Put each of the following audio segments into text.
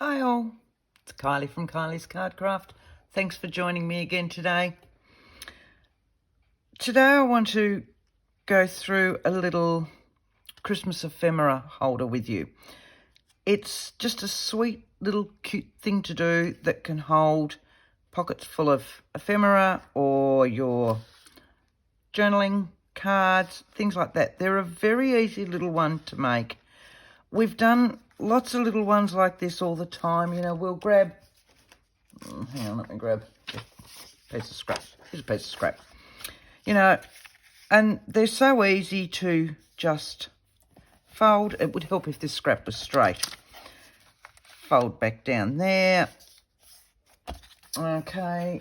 Hi all, it's Kylie from Kylie's Card Craft. Thanks for joining me again today. Today I want to go through a little Christmas ephemera holder with you. It's just a sweet little cute thing to do that can hold pockets full of ephemera or your journaling cards, things like that. They're a very easy little one to make. We've done lots of little ones like this all the time. You know, we'll grab, hang on, let me grab a piece of scrap. Here's a piece of scrap. You know, and they're so easy to just fold. It would help if this scrap was straight. Fold back down there. Okay.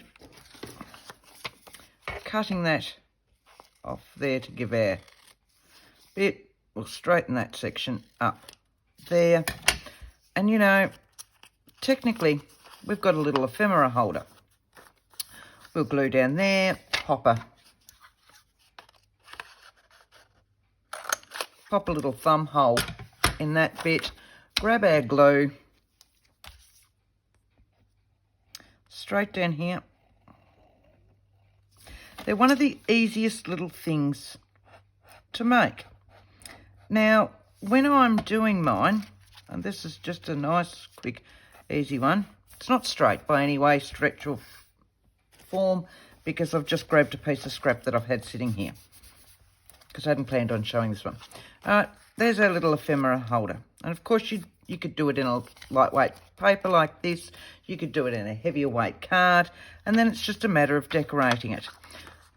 Cutting that off there to give our bit. We'll straighten that section up there. And, you know, technically, we've got a little ephemera holder. We'll glue down there, pop a little thumb hole in that bit, grab our glue, straight down here. They're one of the easiest little things to make. Now, when I'm doing mine, and this is just a nice, quick, easy one, it's not straight by any way, stretch or form, because I've just grabbed a piece of scrap that I've had sitting here, because I hadn't planned on showing this one. There's our little ephemera holder. And of course, you could do it in a lightweight paper like this. You could do it in a heavier weight card, and then it's just a matter of decorating it.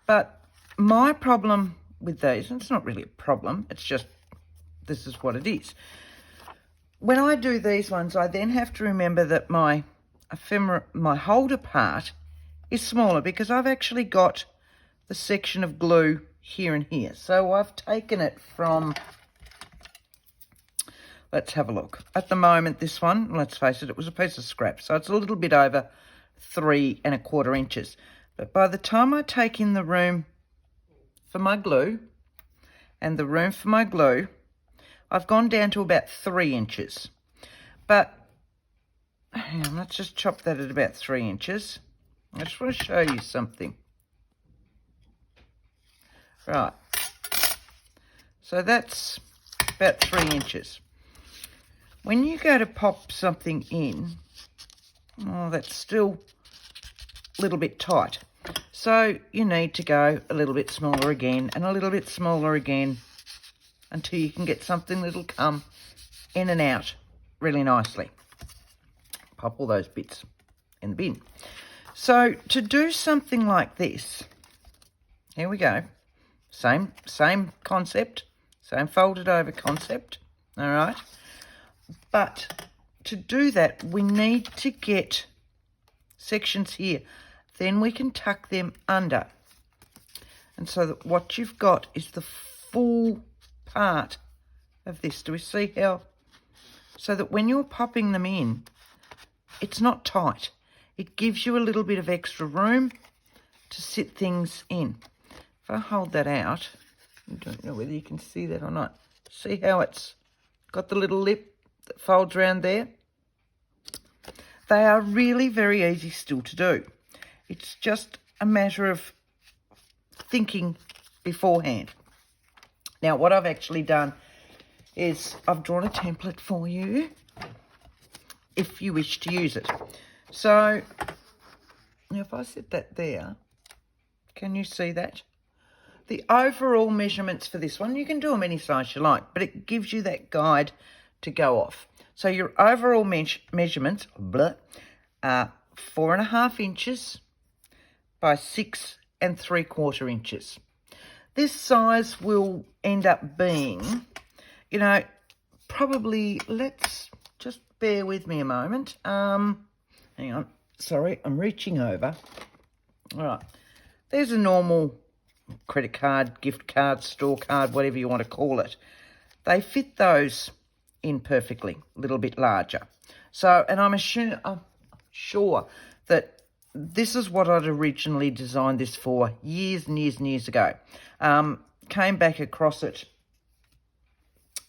But my problem with these, and it's not really a problem, it's just this is what it is. When I do these ones, I then have to remember that my ephemera, my holder part is smaller because I've actually got the section of glue here and here. So I've taken it from, let's have a look. At the moment, this one, let's face it, it was a piece of scrap. So it's a little bit over 3¼ inches. But by the time I take in the room for my glue and the room for my glue, I've gone down to about 3 inches. But hang on, let's just chop that at about 3 inches. I just want to show you something. Right. So that's about 3 inches. When you go to pop something in, oh, that's still a little bit tight. So you need to go a little bit smaller again and a little bit smaller again until you can get something that'll come in and out really nicely. Pop all those bits in the bin. So to do something like this, here we go. Same concept, same folded over concept, all right? But to do that, we need to get sections here. Then we can tuck them under. And so that what you've got is the full part of this. Do we see how? So that when you're popping them in, it's not tight. It gives you a little bit of extra room to sit things in. If I hold that out, I don't know whether you can see that or not. See how it's got the little lip that folds around there? They are really very easy still to do. It's just a matter of thinking beforehand. Now, what I've actually done is I've drawn a template for you if you wish to use it. So, now if I set that there, can you see that? The overall measurements for this one, you can do them any size you like, but it gives you that guide to go off. So your overall measurements are 4½ inches by 6¾ inches. This size will end up being, you know, probably, let's just bear with me a moment. Hang on, sorry, I'm reaching over. All right, there's a normal credit card, gift card, store card, whatever you want to call it. They fit those in perfectly, a little bit larger. So, and I'm sure that this is what I'd originally designed this for years and years and years ago. Came back across it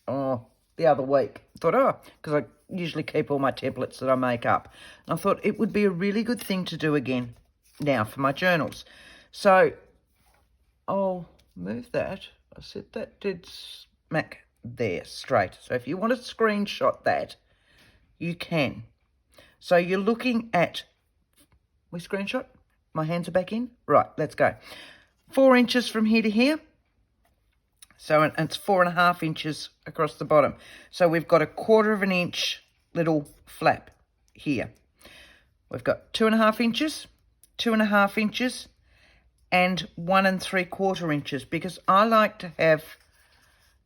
the other week. Thought, because I usually keep all my templates that I make up. And I thought it would be a really good thing to do again now for my journals. So I'll move that. I said that did smack there straight. So if you want to screenshot that, you can. So you're looking at, we screenshot? My hands are back in? Right, let's go. 4 inches from here to here. So it's 4.5 inches across the bottom. So we've got a 1/4 inch little flap here. We've got 2.5 inches, 2.5 inches, and 1 3/4 inches, because I like to have,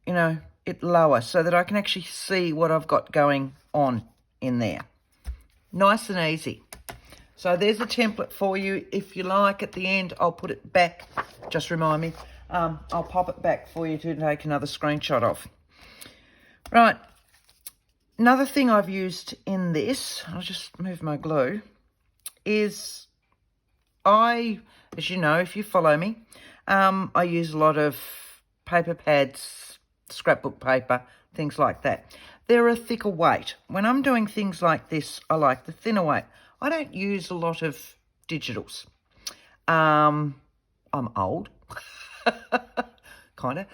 you know, it lower so that I can actually see what I've got going on in there. Nice and easy. So there's a template for you. If you like, at the end, I'll put it back. Just remind me. I'll pop it back for you to take another screenshot of. Right. Another thing I've used in this, I'll just move my glue, is as you know, if you follow me, I use a lot of paper pads, scrapbook paper, things like that. They're a thicker weight. When I'm doing things like this, I like the thinner weight. I don't use a lot of digitals. I'm old, kind of,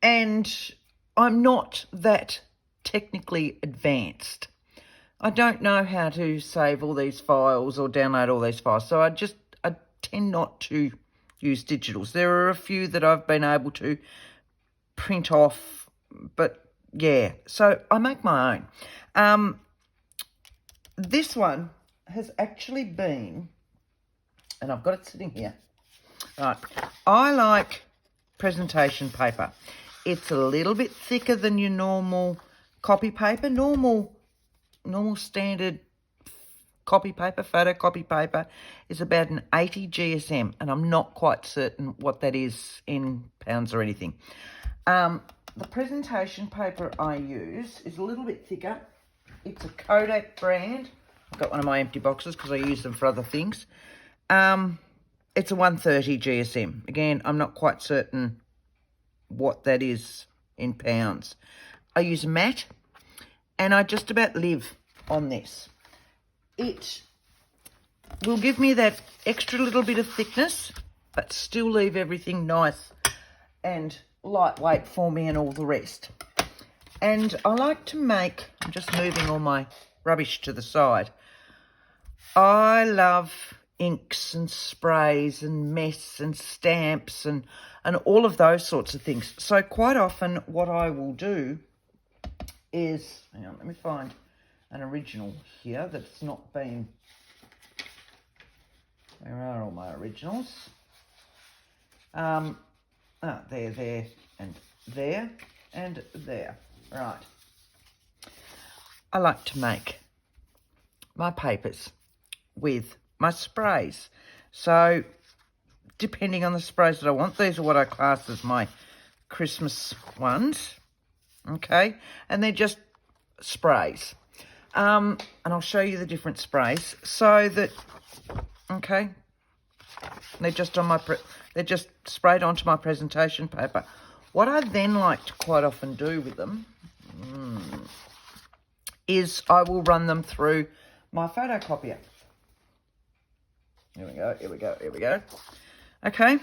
and I'm not that technically advanced. I don't know how to save all these files or download all these files, so I tend not to use digitals. There are a few that I've been able to print off, but yeah, so I make my own. This one has actually been, and I've got it sitting here. Right, I like presentation paper. It's a little bit thicker than your normal copy paper. Normal standard copy paper, photocopy paper, is about an 80 GSM, and I'm not quite certain what that is in pounds or anything. The presentation paper I use is a little bit thicker. It's a Kodak brand. I've got one of my empty boxes because I use them for other things. It's a 130 GSM. Again, I'm not quite certain what that is in pounds. I use matte, and I just about live on this. It will give me that extra little bit of thickness, but still leave everything nice and lightweight for me and all the rest. And I like to make, I'm just moving all my rubbish to the side. I love inks and sprays and mess and stamps and all of those sorts of things. So quite often what I will do is, hang on, let me find an original here that's not been, where are all my originals? There, and there, and there. Right. I like to make my papers with my sprays. So, depending on the sprays that I want, these are what I class as my Christmas ones. Okay? And they're just sprays. And I'll show you the different sprays so that, okay, they're just on my, they're just sprayed onto my presentation paper. What I then like to quite often do with them is I will run them through my photocopier. Here we go, here we go, here we go. Okay,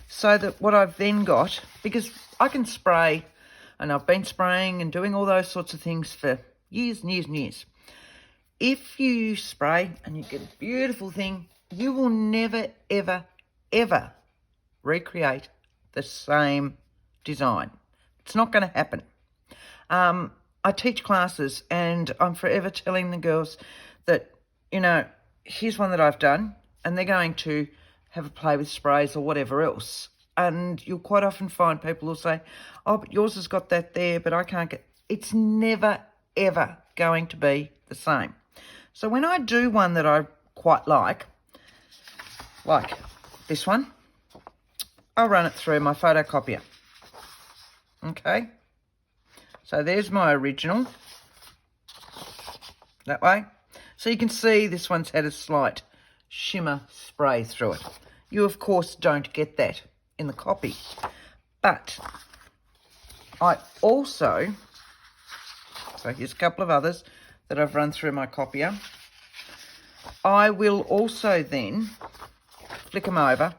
so that what I've then got, because I can spray, and I've been spraying and doing all those sorts of things for years and years and years. If you spray and you get a beautiful thing, you will never, ever, ever recreate the same design. It's not going to happen. I teach classes and I'm forever telling the girls that, you know, here's one that I've done, and they're going to have a play with sprays or whatever else. And you'll quite often find people will say, oh, but yours has got that there, but I can't get... It's never, ever going to be the same. So when I do one that I quite like this one, I'll run it through my photocopier. Okay. So there's my original. That way. So you can see this one's had a slight shimmer spray through it. You, of course, don't get that in the copy. But I also So here's a couple of others that I've run through my copier. I will also then flick them over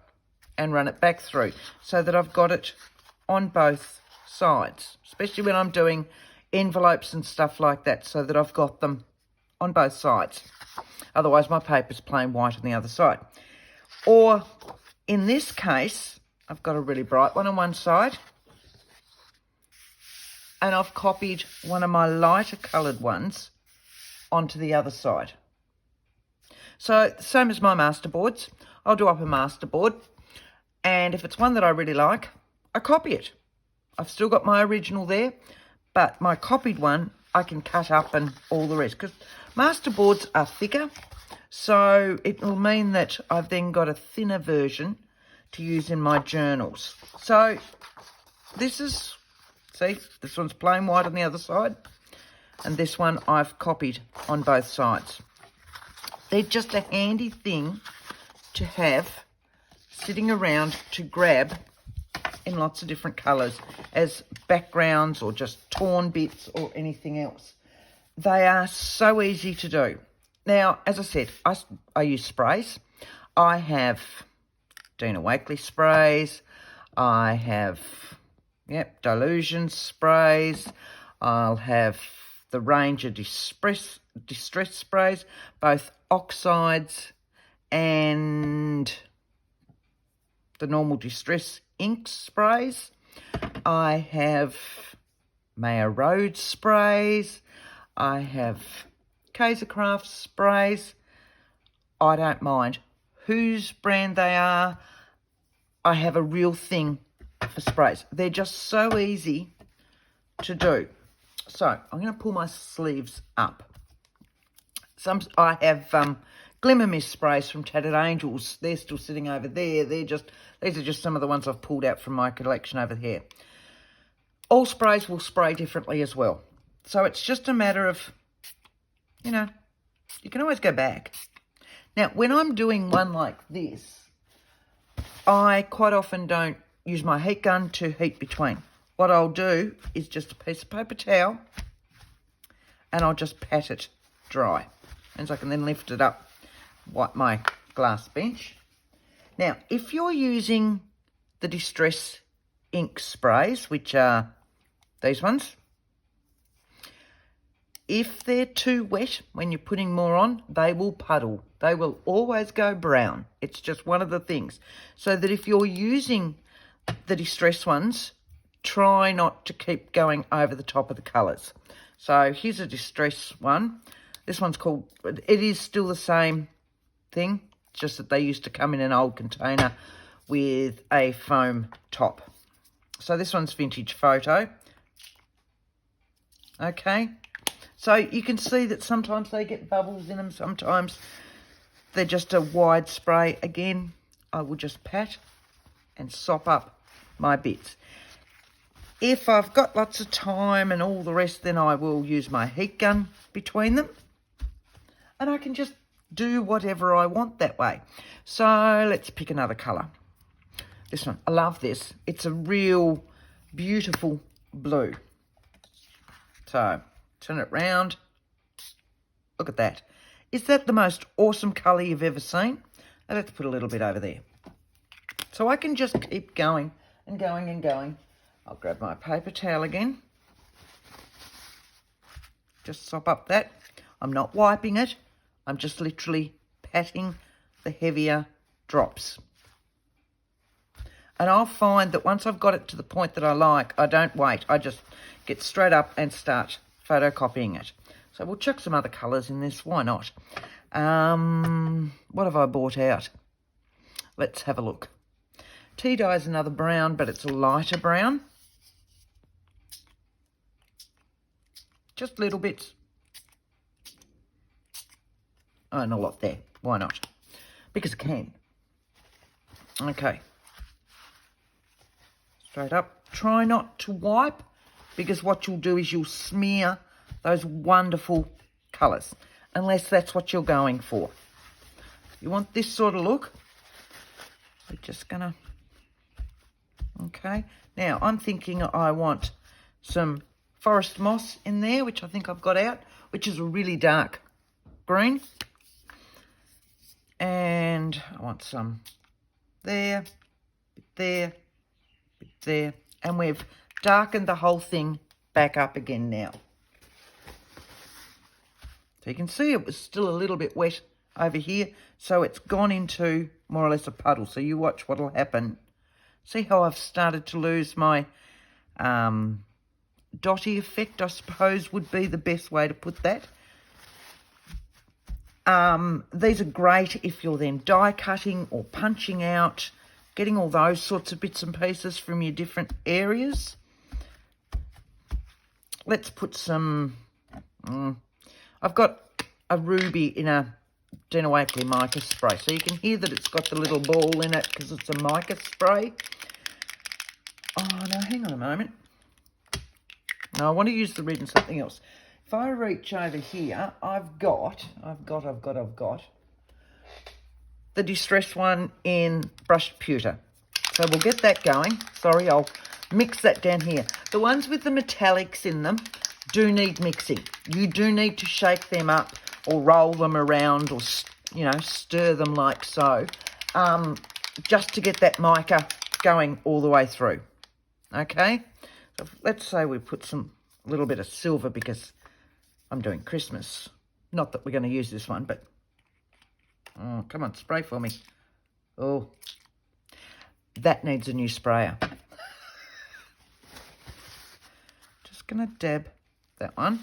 and run it back through so that I've got it on both sides, especially when I'm doing envelopes and stuff like that, so that I've got them on both sides. Otherwise my paper's plain white on the other side. Or in this case, I've got a really bright one on one side and I've copied one of my lighter coloured ones onto the other side. So same as my masterboards, I'll do up a masterboard, and if it's one that I really like, I copy it. I've still got my original there, but my copied one I can cut up and all the rest, because masterboards are thicker, so it will mean that I've then got a thinner version to use in my journals. So this is, see, this one's plain white on the other side, and this one I've copied on both sides. They're just a handy thing to have sitting around to grab in lots of different colours as backgrounds or just torn bits or anything else. They are so easy to do. Now, as I said, I use sprays. I have Dina Wakley sprays. I have, Delusion sprays. I'll have the Ranger Distress sprays, both oxides and the normal Distress ink sprays. I have Mayor Road sprays. I have Kaisercraft sprays. I don't mind whose brand they are. I have a real thing for sprays. They're just so easy to do. So I'm going to pull my sleeves up. I have Glimmer Mist sprays from Tattered Angels. They're still sitting over there. These are just some of the ones I've pulled out from my collection over here. All sprays will spray differently as well. So it's just a matter of, you can always go back. Now, when I'm doing one like this, I quite often don't use my heat gun to heat between. What I'll do is just a piece of paper towel and I'll just pat it dry. And so I can then lift it up, wipe my glass bench. Now, if you're using the Distress ink sprays, which are these ones, if they're too wet when you're putting more on, they will puddle. They will always go brown. It's just one of the things. So that if you're using the Distress ones, try not to keep going over the top of the colours. So here's a Distress one. This one's called, it is still the same thing, just that they used to come in an old container with a foam top. So this one's Vintage Photo. Okay. So you can see that sometimes they get bubbles in them, sometimes they're just a wide spray. Again, I will just pat and sop up my bits. If I've got lots of time and all the rest, then I will use my heat gun between them. And I can just do whatever I want that way. So let's pick another colour. This one, I love this. It's a real beautiful blue. So turn it round. Look at that. Is that the most awesome colour you've ever seen? And let's put a little bit over there. So I can just keep going and going and going. I'll grab my paper towel again. Just sop up that. I'm not wiping it. I'm just literally patting the heavier drops. And I'll find that once I've got it to the point that I like, I don't wait. I just get straight up and start photocopying it. So we'll chuck some other colours in this. Why not? What have I bought out? Let's have a look. Tea dye is another brown, but it's a lighter brown. Just little bits. Oh, and a lot there. Why not? Because I can. Okay. Straight up. Try not to wipe, because what you'll do is you'll smear those wonderful colours, unless that's what you're going for. You want this sort of look, we're just going to... Okay. Now, I'm thinking I want some forest moss in there, which I think I've got out, which is a really dark green. And I want some there, bit there, bit there. And we've darkened the whole thing back up again now. So you can see it was still a little bit wet over here. So it's gone into more or less a puddle. So you watch what will happen. See how I've started to lose my dotty effect, I suppose would be the best way to put that. These are great if you're then die cutting or punching out, getting all those sorts of bits and pieces from your different areas. Let's put some, I've got a ruby in a Denawackley mica spray. So you can hear that it's got the little ball in it because it's a mica spray. Oh, no, hang on a moment. No, I want to use the red in something else. If I reach over here, I've got the distress one in brushed pewter. So we'll get that going. Sorry, I'll mix that down here. The ones with the metallics in them do need mixing. You do need to shake them up or roll them around or, you know, stir them like so, just to get that mica going all the way through. Okay? So let's say we put a little bit of silver because I'm doing Christmas. Not that we're going to use this one, but... Oh, come on, spray for me. Oh, that needs a new sprayer. Just going to dab that one.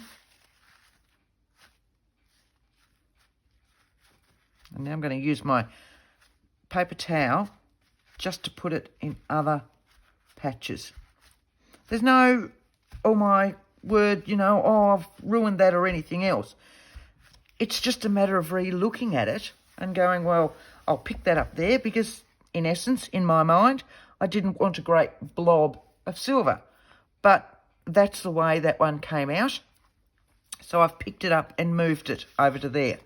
And now I'm going to use my paper towel just to put it in other patches. There's no, oh my word, you know, oh, I've ruined that or anything else. It's just a matter of re-looking at it and going, well, I'll pick that up there because, in essence, in my mind, I didn't want a great blob of silver. But that's the way that one came out. So I've picked it up and moved it over to there.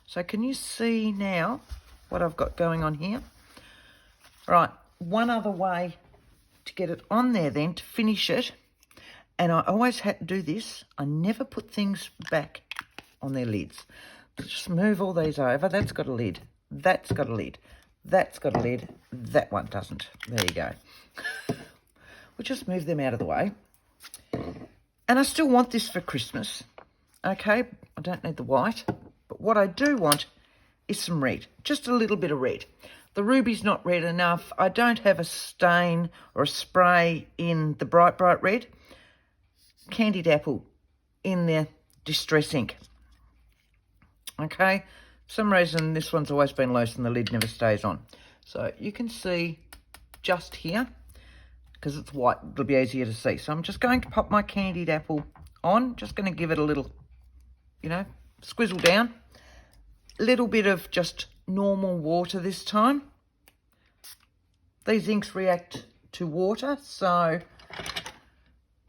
So can you see now what I've got going on here? Right, one other way to get it on there then, to finish it, and I always had to do this, I never put things back on their lids. Just move all these over. That's got a lid. That's got a lid. That's got a lid. That one doesn't. There you go. We'll just move them out of the way. And I still want this for Christmas. Okay, I don't need the white. But what I do want is some red. Just a little bit of red. The ruby's not red enough. I don't have a stain or a spray in the bright, bright red. Candied apple in the distress ink. Okay, for some reason this one's always been loose and the lid never stays on. So you can see just here, because it's white, it'll be easier to see. So I'm just going to pop my candied apple on, just going to give it a little, you know, squizzle down. A little bit of just normal water this time. These inks react to water, so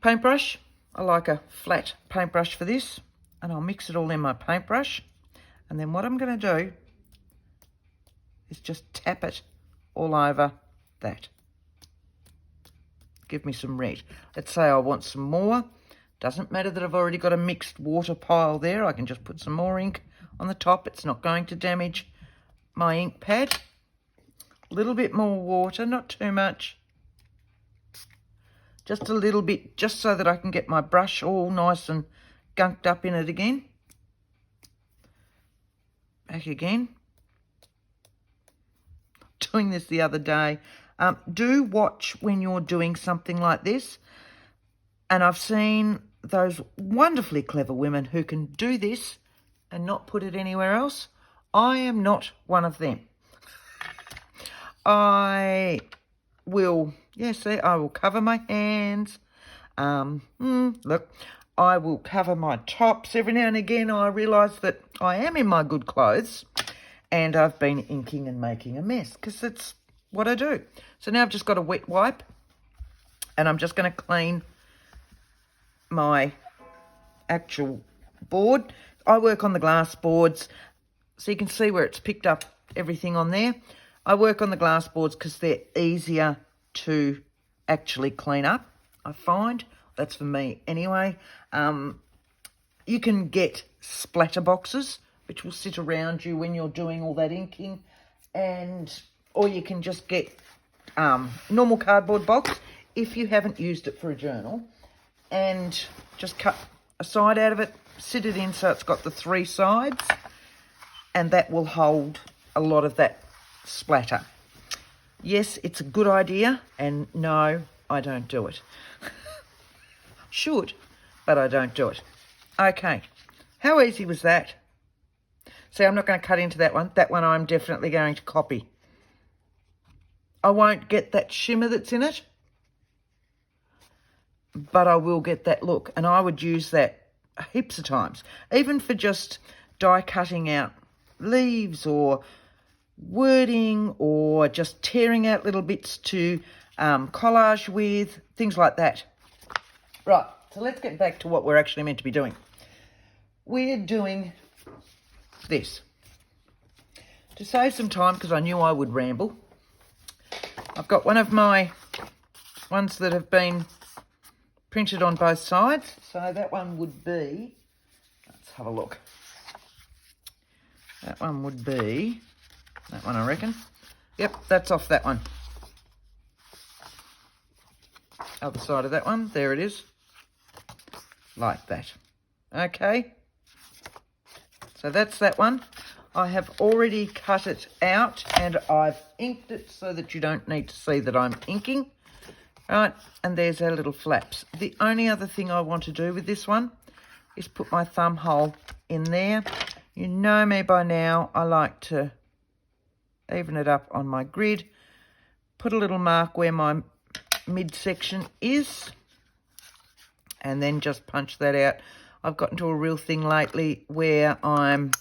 paintbrush. I like a flat paintbrush for this, and I'll mix it all in my paintbrush. And then what I'm going to do is just tap it all over that. Give me some red. Let's say I want some more. Doesn't matter that I've already got a mixed water pile there. I can just put some more ink on the top. It's not going to damage my ink pad. A little bit more water, not too much. Just a little bit, just so that I can get my brush all nice and gunked up in it again. Back again. Doing this the other day. Do watch when you're doing something like this. And I've seen those wonderfully clever women who can do this and not put it anywhere else. I am not one of them. I will, I will cover my hands. Look, I will cover my tops. Every now and again I realise that I am in my good clothes and I've been inking and making a mess because that's what I do. So now I've just got a wet wipe and I'm just going to clean my actual board. I work on the glass boards, so you can see where it's picked up everything on there. I work on the glass boards because they're easier to actually clean up, I find. That's for me anyway. You can get splatter boxes, which will sit around you when you're doing all that inking, or you can just get normal cardboard box if you haven't used it for a journal, and just cut a side out of it, sit it in so it's got the 3 sides, and that will hold a lot of that splatter. Yes, it's a good idea, and no, I don't do it. Should, but I don't do it. Okay, how easy was that? See, I'm not going to cut into that one. That one I'm definitely going to copy. I won't get that shimmer that's in it, but I will get that look, and I would use that heaps of times, even for just die cutting out leaves or wording, or just tearing out little bits to collage with, things like that. Right, so let's get back to what we're actually meant to be doing. We're doing this. To save some time, because I knew I would ramble, I've got one of my ones that have been printed on both sides. So that one would be, let's have a look. That one would be, that one I reckon. Yep, that's off that one. Other side of that one, there it is. Like that. Okay. So that's that one. I have already cut it out and I've inked it so that you don't need to see that I'm inking. Right, and there's our little flaps. The only other thing I want to do with this one is put my thumb hole in there. You know me by now, I like to even it up on my grid, put a little mark where my midsection is, and then just punch that out. I've gotten to a real thing lately where I'm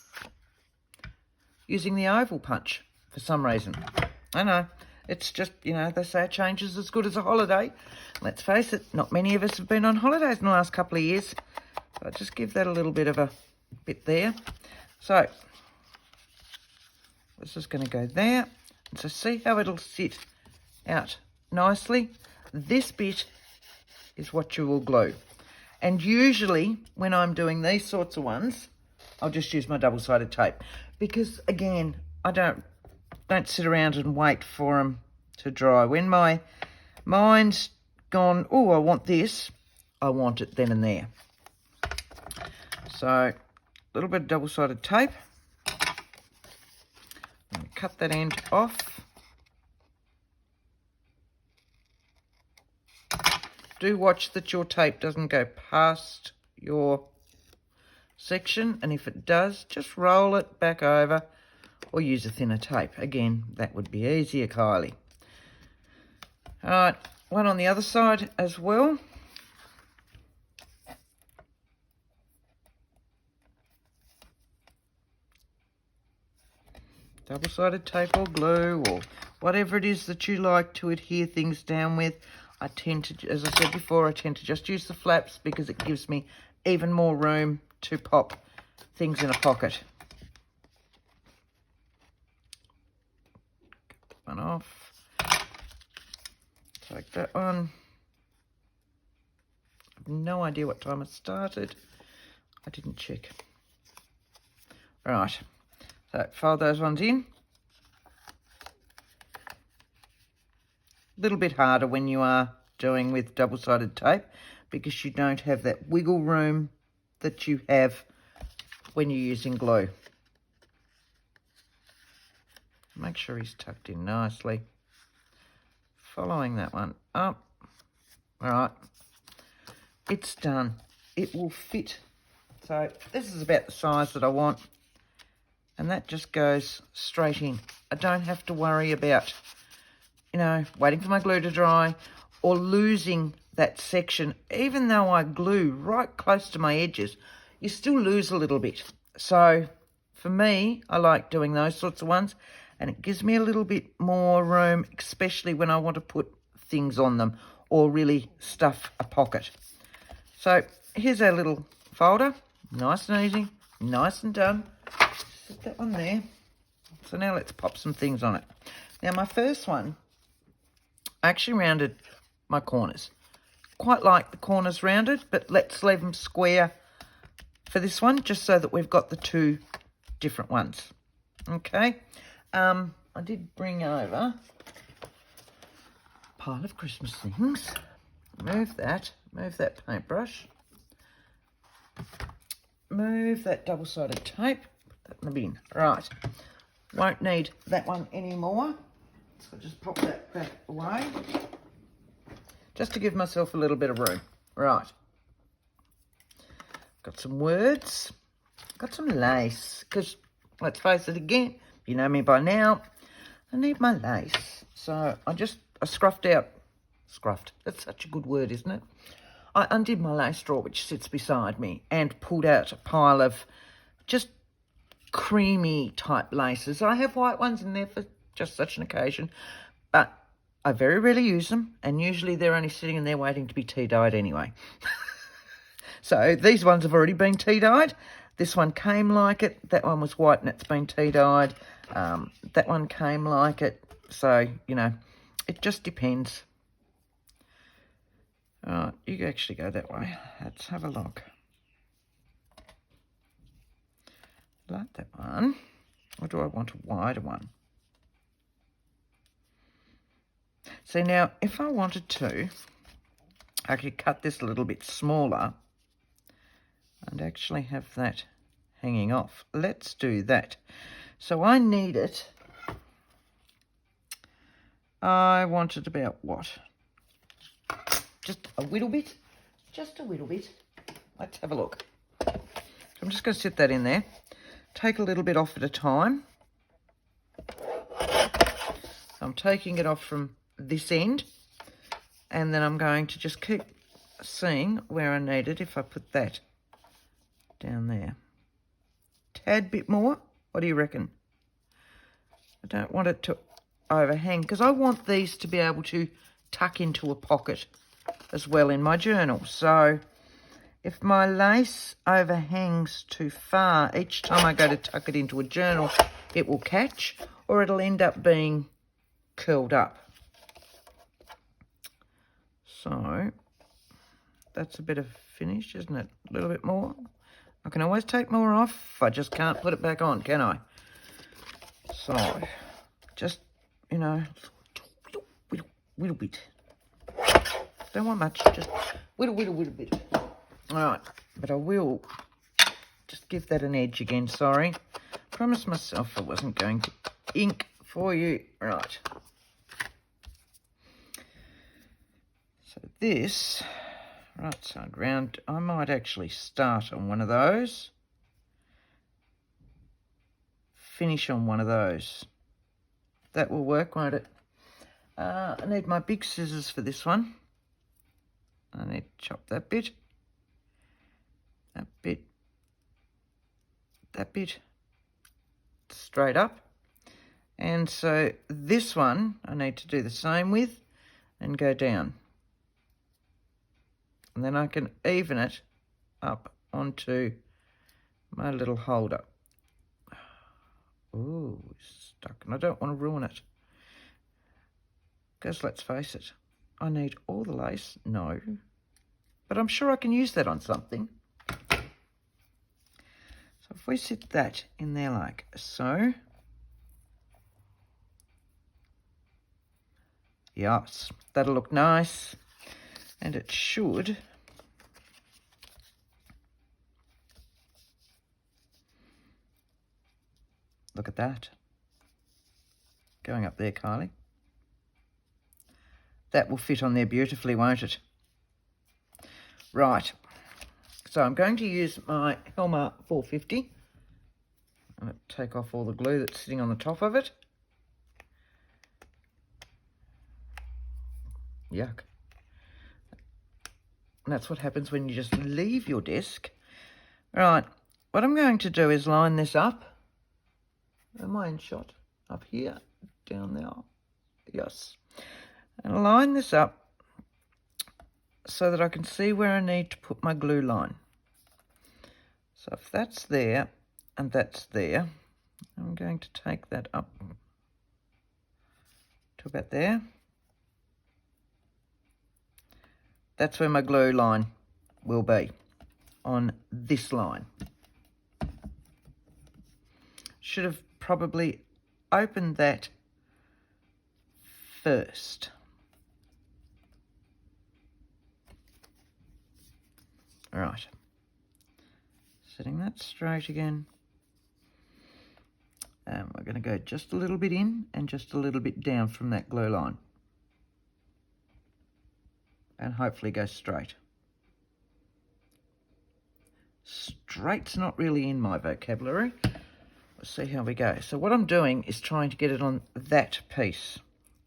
using the oval punch for some reason. I know, it's just, you know, they say a change is as good as a holiday. Let's face it, not many of us have been on holidays in the last couple of years. So I just give that a little bit of a bit there. So this is going to go there. And so see how it'll sit out nicely. This bit is what you will glue. And usually when I'm doing these sorts of ones, I'll just use my double-sided tape, because again, I don't sit around and wait for them to dry. When my mind's gone, oh, I want this, I want it then and there. So a little bit of double-sided tape. Cut that end off. Do watch that your tape doesn't go past your section, and if it does, just roll it back over or use a thinner tape. Again, that would be easier, Kylie. All right, one on the other side as well. Double-sided tape or glue or whatever it is that you like to adhere things down with. I tend to, as I said before, I tend to just use the flaps because it gives me even more room to pop things in a pocket. Get that one off. Take that one. I have no idea what time it started. I didn't check. Right. So fold those ones in. A little bit harder when you are doing with double-sided tape because you don't have that wiggle room that you have when you're using glue. Make sure he's tucked in nicely. Following that one up. All right, it's done. It will fit. So this is about the size that I want. And that just goes straight in. I don't have to worry about, you know, waiting for my glue to dry or losing that section. Even though I glue right close to my edges, you still lose a little bit. So for me, I like doing those sorts of ones, and it gives me a little bit more room, especially when I want to put things on them or really stuff a pocket. So here's our little folder. Nice and easy, nice and done. Set that one there. So now let's pop some things on it. Now my first one, I actually rounded my corners. quite like the corners rounded, but let's leave them square for this one, just so that we've got the two different ones. Okay, I did bring over a pile of Christmas things. Move that paintbrush. Move that double-sided tape. Put that in the bin. Right, won't need that one anymore. So just pop that back away. Just to give myself a little bit of room. Right. Got some words. Got some lace. Because, let's face it again, you know me by now, I need my lace. So I scruffed out. Scruffed. That's such a good word, isn't it? I undid my lace drawer, which sits beside me, and pulled out a pile of just creamy type laces. I have white ones in there for just such an occasion, but I very rarely use them, and usually they're only sitting in there waiting to be tea-dyed anyway. So these ones have already been tea-dyed. This one came like it. That one was white and it's been tea-dyed. That one came like it. So, you know, it just depends. You actually go that way. Let's have a look. Like that one. Or do I want a wider one? See, now, if I wanted to, I could cut this a little bit smaller and actually have that hanging off. Let's do that. So I need it. I want it about what? Just a little bit. Just a little bit. Let's have a look. So I'm just going to sit that in there. Take a little bit off at a time. I'm taking it off from this end, and then I'm going to just keep seeing where I need it if I put that down there. Tad bit more. What do you reckon? I don't want it to overhang because I want these to be able to tuck into a pocket as well in my journal. So if my lace overhangs too far, each time I go to tuck it into a journal, it will catch, or it'll end up being curled up. So that's a bit of finish, isn't it? A little bit more. I can always take more off. I just can't put it back on, can I? So just, you know, little bit. Don't want much, just little bit. All right, but I will just give that an edge again, sorry. Promised myself I wasn't going to ink for you. Right. So this, right side round, I might actually start on one of those. Finish on one of those. That will work, won't it? I need my big scissors for this one. I need to chop that bit, that bit, straight up. And so this one I need to do the same with and go down. And then I can even it up onto my little holder. Ooh, it's stuck, and I don't want to ruin it. Because let's face it, I need all the lace. No. But I'm sure I can use that on something. So if we sit that in there like so. Yes, that'll look nice. And it should. Look at that. Going up there, Kylie. That will fit on there beautifully, won't it? Right. So I'm going to use my Helmer 450. I'm going to take off all the glue that's sitting on the top of it. Yuck. And that's what happens when you just leave your desk. Right. What I'm going to do is line this up. Am I in shot? Up here, down there. Yes. And line this up so that I can see where I need to put my glue line. So if that's there and that's there, I'm going to take that up to about there. that's where my glue line will be, on this line. Should have probably opened that first. Right, setting that straight again. And we're going to go just a little bit in and just a little bit down from that glue line. And hopefully go straight. Straight's not really in my vocabulary. Let's see how we go. So what I'm doing is trying to get it on that piece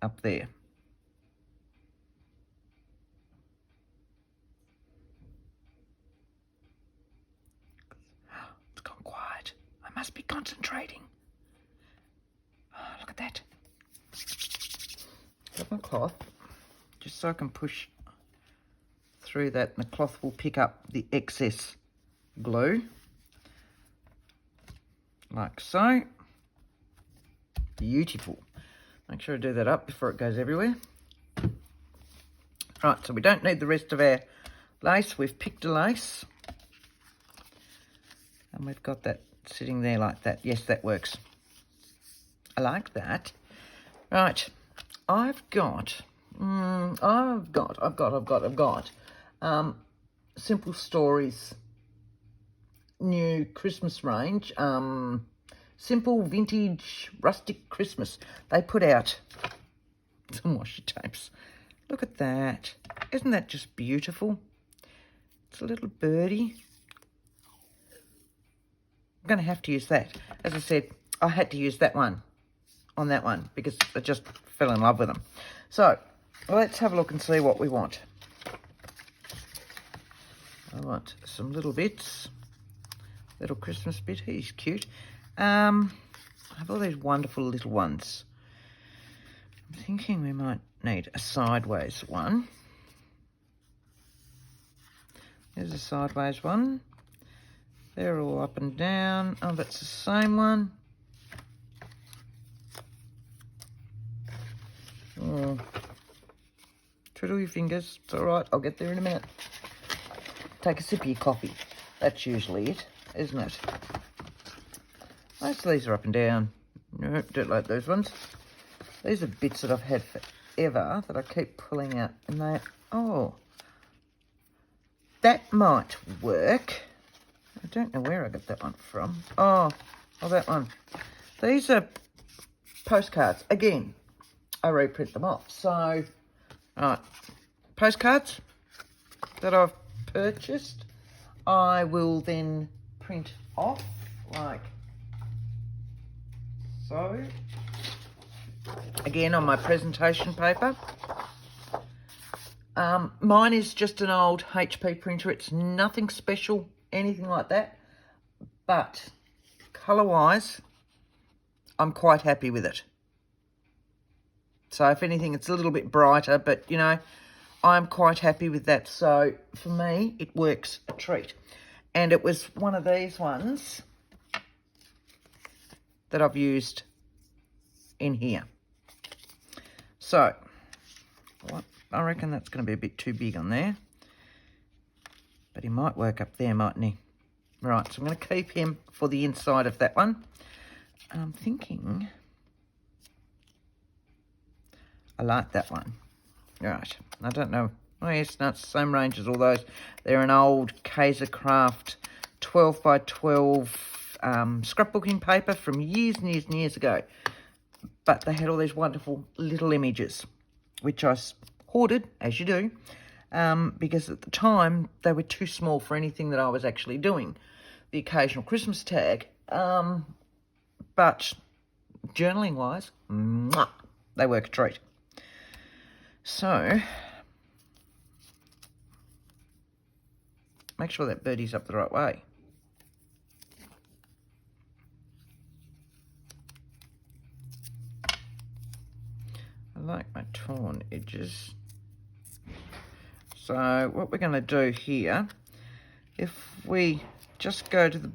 up there. It's gone quiet. I must be concentrating. Oh, look at that. Got my cloth, just so I can push through that, and the cloth will pick up the excess glue, like so. Beautiful. Make sure I do that up before it goes everywhere. Right, so we don't need the rest of our lace. We've picked a lace, and we've got that sitting there like that. Yes, that works. I like that. Right, I've got Simple Stories new Christmas range, simple vintage rustic Christmas. They put out some washi tapes. Look at that. Isn't that just beautiful? It's a little birdie. I'm going to have to use that. As I said, I had to use that one on that one because I just fell in love with them. So let's have a look and see what we want. I want some little bits. Little Christmas bit. He's cute. I have all these wonderful little ones. I'm thinking we might need a sideways one. There's a sideways one. They're all up and down. Oh, that's the same one. Oh. Twiddle your fingers. It's all right. I'll get there in a minute. Take a sip of your coffee. That's usually it, isn't it? Most of these are up and down. Nope, don't like those ones. These are bits that I've had forever that I keep pulling out, and they, oh, that might work. I don't know where I got that one from. Oh, that one. These are postcards. Again, I reprint them off. So, right, postcards that I've purchased, I will then print off like so. Again, on my presentation paper. Mine is just an old HP printer. It's nothing special, anything like that. But colour-wise, I'm quite happy with it. So if anything, it's a little bit brighter, but, you know, I'm quite happy with that. So for me, it works a treat. And it was one of these ones that I've used in here. So, I reckon that's going to be a bit too big on there. But he might work up there, mightn't he? Right, so I'm going to keep him for the inside of that one. And I'm thinking, I like that one. Right, I don't know. Oh yes, no, it's the same range as all those. They're an old Kaiser Craft 12 by 12 scrapbooking paper from years and years and years ago. But they had all these wonderful little images, which I hoarded, as you do, because at the time they were too small for anything that I was actually doing. The occasional Christmas tag, but journaling-wise, they work a treat. So, make sure that birdie's up the right way. I like my torn edges. So what we're going to do here, if we just go to the,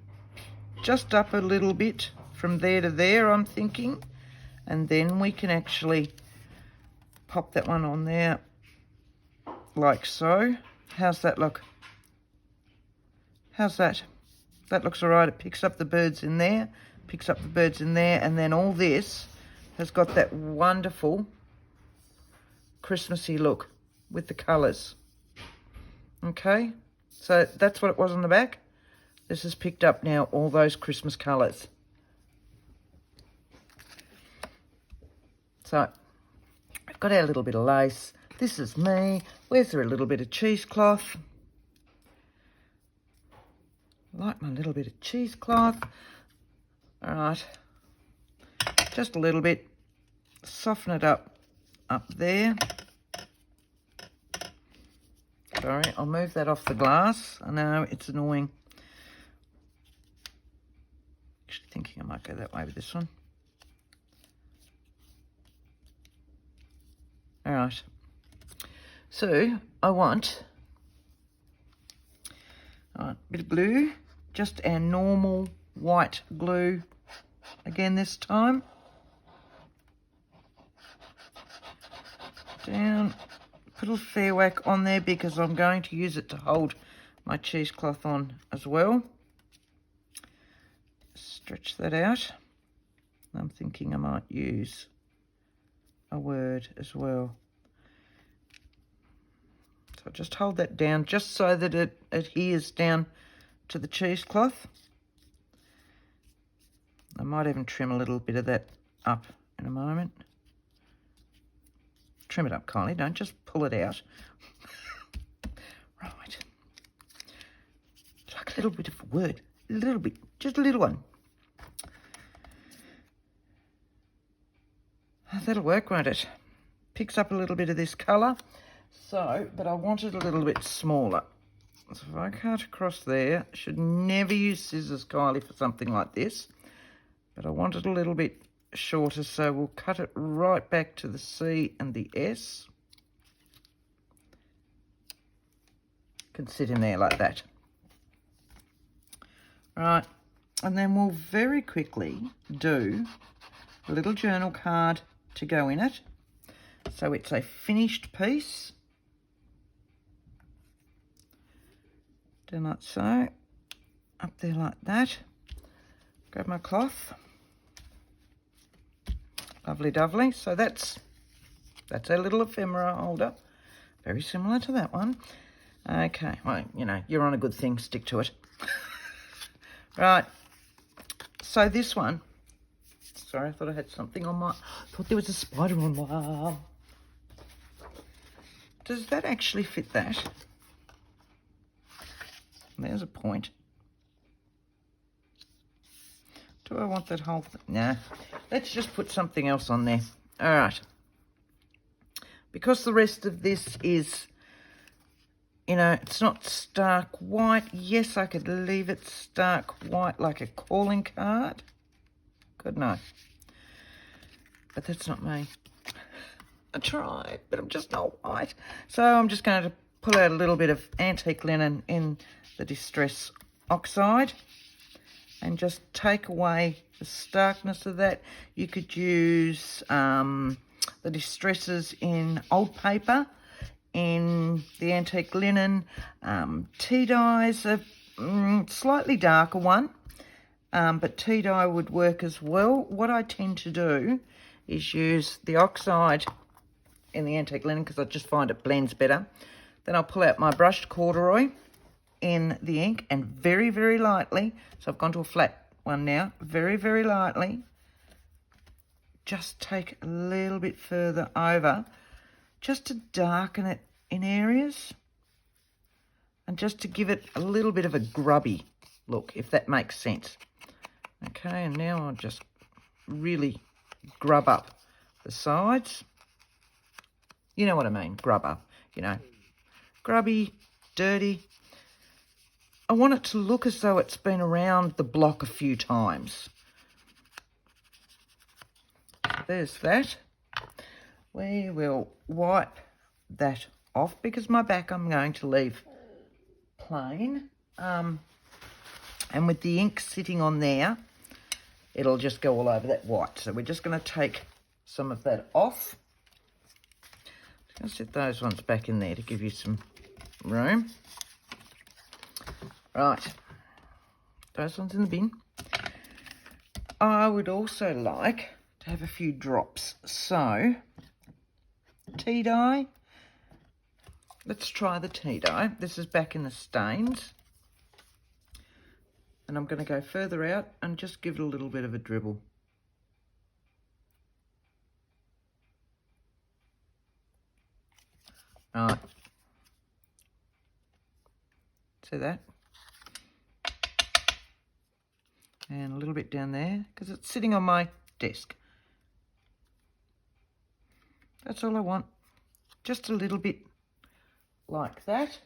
just up a little bit from there to there, I'm thinking, and then we can actually pop that one on there like so. How's that look? How's that? That looks all right. It picks up the birds in there, picks up the birds in there, and then all this has got that wonderful Christmassy look with the colours. Okay, so that's what it was on the back. This has picked up now all those Christmas colours. So we've got our little bit of lace. This is me. Where's there a little bit of cheesecloth? Like my little bit of cheesecloth. All right, just a little bit. Soften it up there. Sorry, I'll move that off the glass. I know it's annoying. Actually thinking I might go that way with this one. All right. So I want a bit of glue, just our normal white glue again this time. Down, put a fair whack on there because I'm going to use it to hold my cheesecloth on as well. Stretch that out. I'm thinking I might use a word as well. So just hold that down just so that it adheres down to the cheesecloth. I might even trim a little bit of that up in a moment. Trim it up, Kylie, don't just pull it out. Right. Like a little bit of a word. A little bit, just a little one. That'll work, won't it? Picks up a little bit of this colour. So, but I want it a little bit smaller. So if I cut across there, should never use scissors, Kylie, for something like this. But I want it a little bit shorter, so we'll cut it right back to the C and the S. Can sit in there like that. Right, and then we'll very quickly do a little journal card to go in it. So it's a finished piece. Down like so, up there like that. Grab my cloth. Lovely dovely. So that's our little ephemera holder. Very similar to that one. Okay, well, you know, you're on a good thing, stick to it. Right, so this one, sorry, I thought I had something on my, thought there was a spider on my arm. Does that actually fit that? There's a point. Do I want that whole thing? Nah, let's just put something else on there. All right. Because the rest of this is, you know, it's not stark white. Yes, I could leave it stark white like a calling card. Couldn't I? But that's not me. I tried, but I'm just not white. So I'm just going to pull out a little bit of antique linen in the Distress Oxide and just take away the starkness of that. You could use the Distresses in old paper, in the antique linen. Tea dye is a slightly darker one, but tea dye would work as well. What I tend to do is use the oxide in the antique linen because I just find it blends better. Then I'll pull out my brushed corduroy in the ink and very, very lightly, so I've gone to a flat one now, very, very lightly, just take a little bit further over just to darken it in areas and just to give it a little bit of a grubby look, if that makes sense. Okay, and now I'll just really grub up the sides. You know what I mean, grub up, you know. Grubby, dirty. I want it to look as though it's been around the block a few times. There's that. We will wipe that off because my back I'm going to leave plain. And with the ink sitting on there, it'll just go all over that white. So we're just going to take some of that off. Just going to set those ones back in there to give you some room. Right, those ones in the bin. I would also like to have a few drops. So, tea dye. Let's try the tea dye. This is back in the stains. And I'm going to go further out and just give it a little bit of a dribble. Right. See that? And a little bit down there because it's sitting on my desk. That's all I want. Just a little bit like that.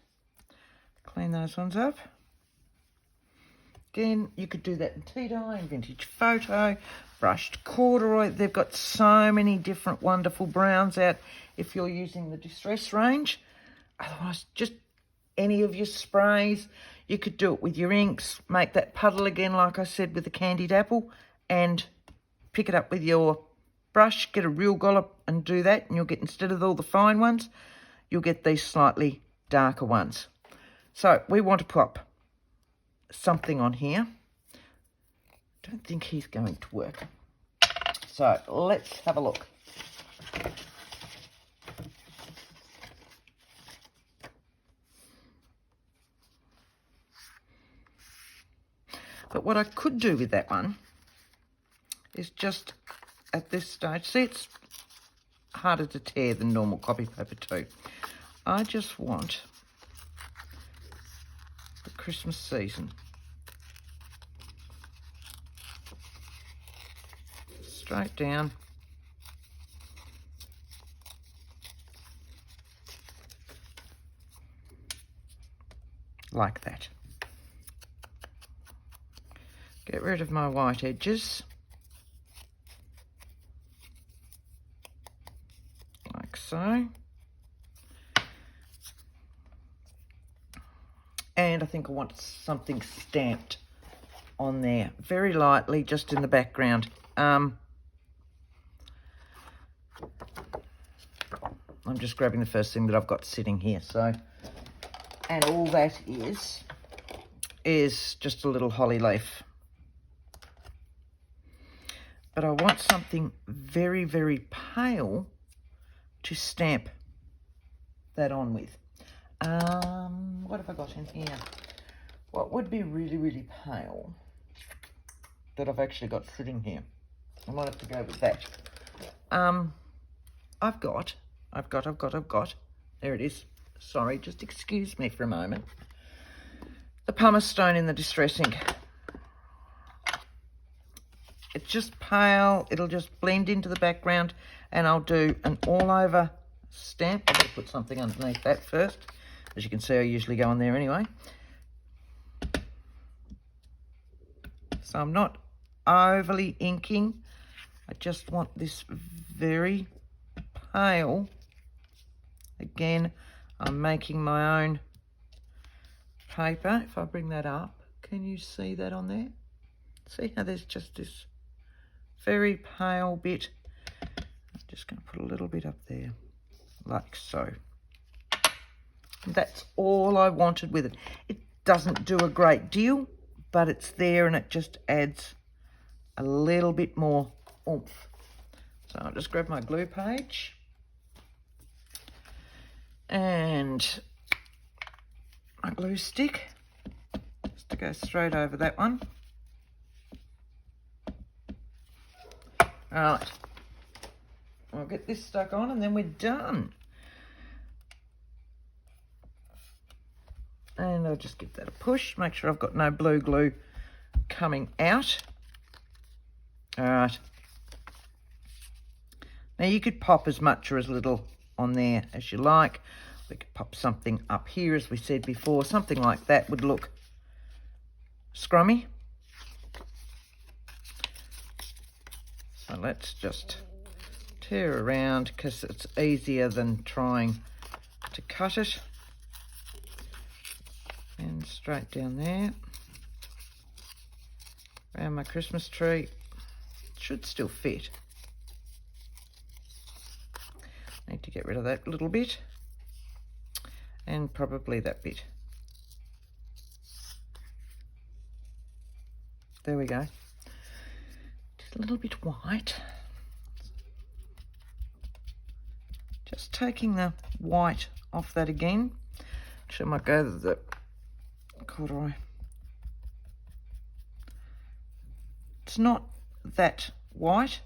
Clean those ones up. Again, you could do that in tea dye, in vintage photo, brushed corduroy. They've got so many different wonderful browns out if you're using the Distress range. Otherwise, just any of your sprays. You could do it with your inks, make that puddle again, like I said, with the candied apple, and pick it up with your brush, get a real gollop and do that, and you'll get, instead of all the fine ones, you'll get these slightly darker ones. So we want to pop something on here. Don't think he's going to work. So let's have a look. But what I could do with that one is just at this stage, see, it's harder to tear than normal copy paper too. I just want the Christmas season. Straight down. Like that. Get rid of my white edges. Like so. And I think I want something stamped on there, very lightly, just in the background. I'm just grabbing the first thing that I've got sitting here. So, and all that is just a little holly leaf. But I want something very, very pale to stamp that on with. What have I got in here? What would be really, really pale that I've actually got sitting here? I might have to go with that. I've got. There it is. Sorry, just excuse me for a moment. The pumice stone in the Distress ink. It's just pale. It'll just blend into the background, and I'll do an all-over stamp. I've got to put something underneath that first. As you can see, I usually go on there anyway. So I'm not overly inking. I just want this very pale. Again, I'm making my own paper. If I bring that up, can you see that on there? See how there's just this very pale bit. I'm just going to put a little bit up there, like so. That's all I wanted with it. It doesn't do a great deal, but it's there and it just adds a little bit more oomph. So I'll just grab my glue page and my glue stick just to go straight over that one. Right, I'll get this stuck on and then we're done. And I'll just give that a push, make sure I've got no blue glue coming out. All right. Now you could pop as much or as little on there as you like. We could pop something up here, as we said before. Something like that would look scrummy. So let's just tear around because it's easier than trying to cut it. And straight down there. Around my Christmas tree. Should still fit. Need to get rid of that little bit. and probably that bit. There we go. Just a little bit white. Just taking the white off that again. Actually, I might go to the corduroy. It's not that white,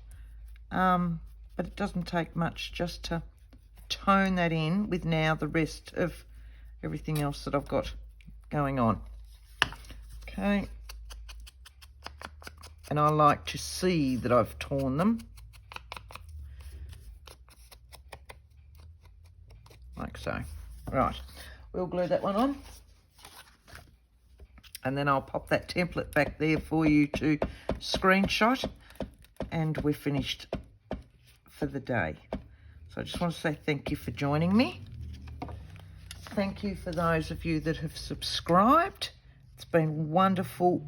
but it doesn't take much just to tone that in with now the rest of everything else that I've got going on. Okay. And I like to see that I've torn them. Like so. Right, we'll glue that one on. And then I'll pop that template back there for you to screenshot. And we're finished for the day. So I just want to say thank you for joining me. Thank you for those of you that have subscribed. It's been wonderful.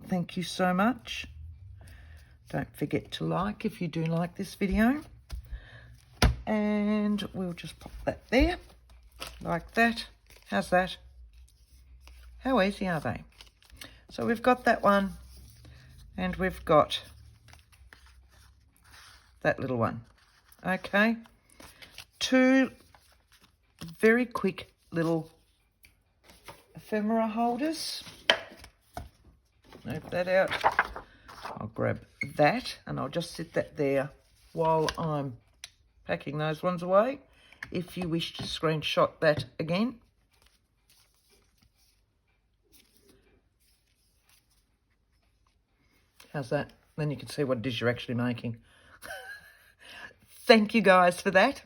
Thank you so much. Don't forget to like if you do like this video. And we'll just pop that there, like that. How's that? How easy are they? So we've got that one, and we've got that little one. Okay. Two very quick little ephemera holders. Move that out. I'll grab that, and I'll just sit that there while I'm packing those ones away, if you wish to screenshot that again. How's that? Then you can see what it is you're actually making. Thank you guys for that.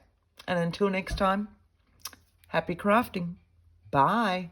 And until next time, happy crafting. Bye.